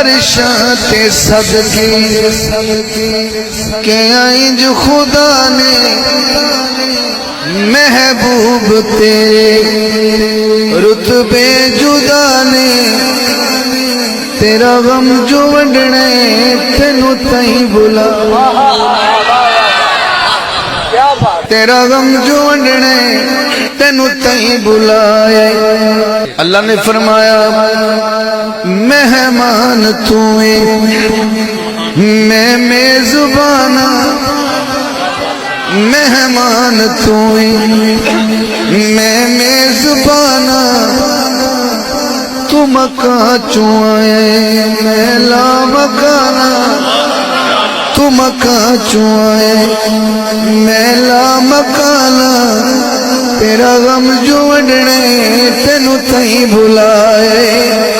عرشاں تے صدقے کہ آئی جو خدا نے محبوب تیرے رتبے جدا نے تیرا غم جو وڈنے تینو تائیں بلا تیرا غم جو وڈنے تینو تائیں بلائے اللہ نے فرمایا مہمان تو میں میزبانا مہمان تو میں میزبانا تو مکان چوائے میں لا مکانا تو مکان چوائے میں لا مکانا تیرا غم جو وڈنے تینو تائیں بلائے